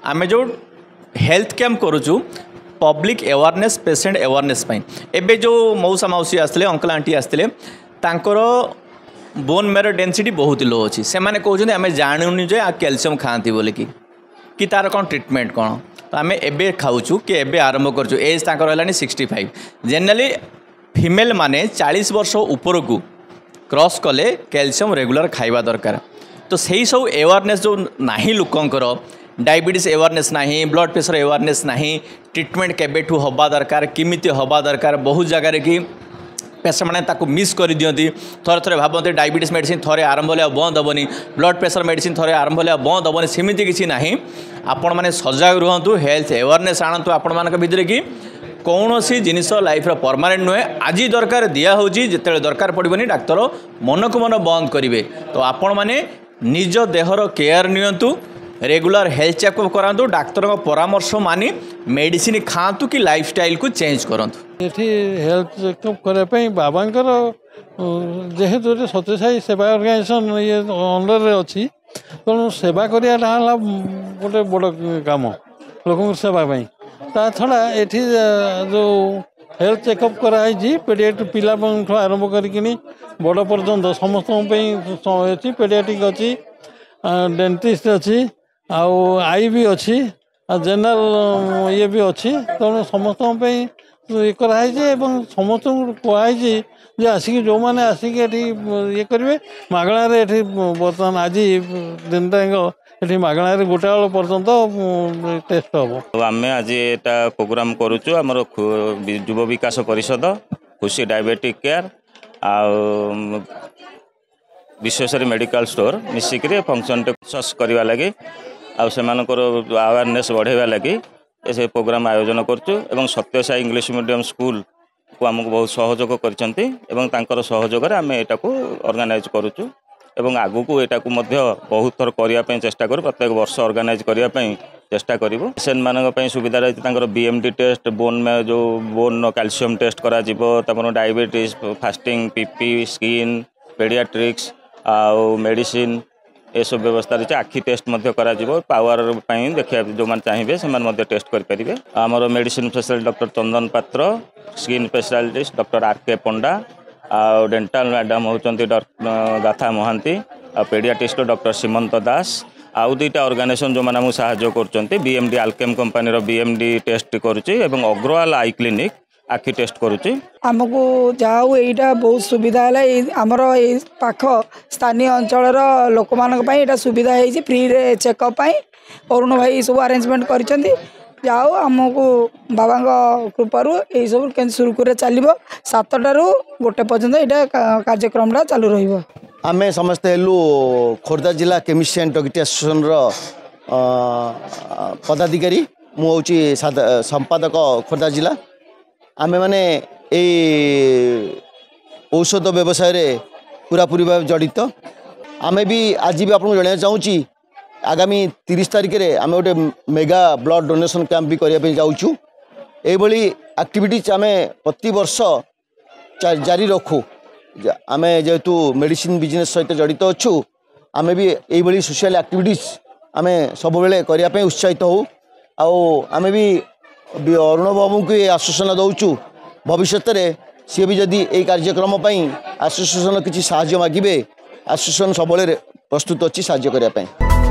आम जो health camp करुचु पब्लिक अवेयरनेस पेशेंट अवेयरनेस एबे जो मौसा मौसी आसते अंकल आंटी आसते बोन मेरो डेंसिटी बहुत लो अच्छी से मैंने कहते आम जानूनी जो कैल्शियम खाती बोल कि तार कौन ट्रिटमेंट कौन तो आम एबे खाऊँ कि एबे आरंभ करूँ एज तक 65 जेनराली फीमेल माने 40 वर्ष ऊपर को क्रॉस कले कैल्शियम रेगुलर खाइबा दरकार तो सही सब अवेयरनेस जो नाही लोकंकर डायबिटीज अवेयरनेस नाही ब्लड प्रेशर अवेयरनेस नाही ट्रिटमेंट केबेठू हवा दरकार किमिति हवा दरकार बहुत जगह कि पेशेंट मैंने ताको मिस कर दियंती थोड़े थोड़े भावते डायबिटीज मेडिसिन थोड़े आरंभ होले बंद हेनी ब्लड प्रेशर मेडिसिन थोड़े आरंभ होले बंद हेनी सेमती किसी ना आपण मैंने सजग रुहतु हेल्थ अवेयरनेस आणतु आपण मान भितर कि कौन सी जिनिस लाइफ परमानेंट नुहे आज दरकार दिया होची जिते दरकार पड़ोनी डाक्तर मन को मन बंद करेंगे तो आपण मैंने निज देहर केयर नियंतु रेगुलर हेल्थ चेकअप करातु डाक्तर परामर्श मानी मेडिसिन खातु कि लाइफस्टाइल को चेंज करंतु ये हेल्थ चेकअप करने बाबांकर जेहेतु सत्यसाई सेवा ऑर्गेनाइजेशन ये अंडर अच्छी तेणु सेवा करा गोटे बड़ काम लोक सेवा ता छड़ा ये जो हेल्थ चेकअप कराई पेडियाट्रिक पिला आरंभ करी बड़ पर्यंत समस्त अच्छी पेडियाट्रिक अच्छी डेंटिस्ट अच्छी आउ आई भी अच्छी जनरल ये भी अच्छी तेणु समस्त ये कराई समस्त कहुई जे आसिक जो मैंने आसिक ये करेंगे मागणार ये बर्तमान आज दिन ये मागणार गोटा पर्यंत टेस्ट हम आम आज यहाँ प्रोग्राम करुचु आमर युव विकास परिषद खुशी डायबेटिक केयर आ विश्वेश्वरी मेडिकल स्टोर मिसिक फंक्शन सक्सेस करने लगी अवेयरनेस बढ़ावा लगी से प्रोग्राम आयोजन करुँ सत्यसाई इंग्लिश मीडियम स्कूल को आमको बहुत सहयोग कर सहयोग आम यहाँ ऑर्गेनाइज करुचु एवं आगु को यहाँ बहुत थर करने चेष्टा करूँ प्रत्येक वर्ष ऑर्गेनाइज करने चेष्टा करूँ पेसेंट मान सुविधा रही बीएमडी टेस्ट बोन में जो बोन कैल्शियम टेस्ट करा diabetes fasting PP skin paediatrics आउ मेडिसिन ये सब व्यवस्था रही आखि टेस्ट करा पावर देखिए जो मैंने चाहिए से टेस्ट करेंगे आमर मेडिसिन स्पेशलिस्ट डॉक्टर चंदन पात्र स्किन स्पेशलिस्ट डॉक्टर आर.के. पंडा आ डेंटाल मैडम होती गाथा महांती आ पेडियाट्रिस्ट डॉक्टर सीमंत दास आउ दुईटा ऑर्गेनाइजेशन जो मैंने साहाय्य कर BMD Alkem company BMD test करुच्ची अग्रवाल आई क्लिनिक आखि टेस्ट करुच्ची आमको जाऊ यहाँ बहुत सुविधा है आमर पाख स्थानीय अंचल लोक मान सुविधा है फ्री रे चेकअप अरुण भाई सब अरेंजमेंट कर जाओ आमको बाबा कृपारू यही सब के सुरखुरे चलो 7टारू 1 पर्यंत यहाँ कार्यक्रम चालू रमें समस्ते हेलु खोर्धा जिला केमिस्ट एंड टॉक्सिक एसोसिएशन पदाधिकारी मुझे संपादक खोर्धा जिला आमे माने औषध व्यवसाय रे पूरापूरी भाव जड़ित आमे भी आज भी आपको जन चाहूँगी आगामी 30 तारिख में आम गोटे मेगा ब्लड डोनेशन कैंप भी करने जाऊँ ये एक्टिविटीज आम प्रति वर्ष जारी रखू आम जेहेतु मेडिसिन बिजनेस सहित जड़ित अच्छु आम भी ये सोशल एक्टिविटीज आम सब बेले करने उत्साहित हो आम भी अरुण बाबू को आश्वासन दौचु भविष्य में सी भी जदि ये कार्यक्रम आसोसिएशन किसी साहाय्य मागिबे आसोसिएशन सब प्रस्तुत अच्छी साहाय्य करने।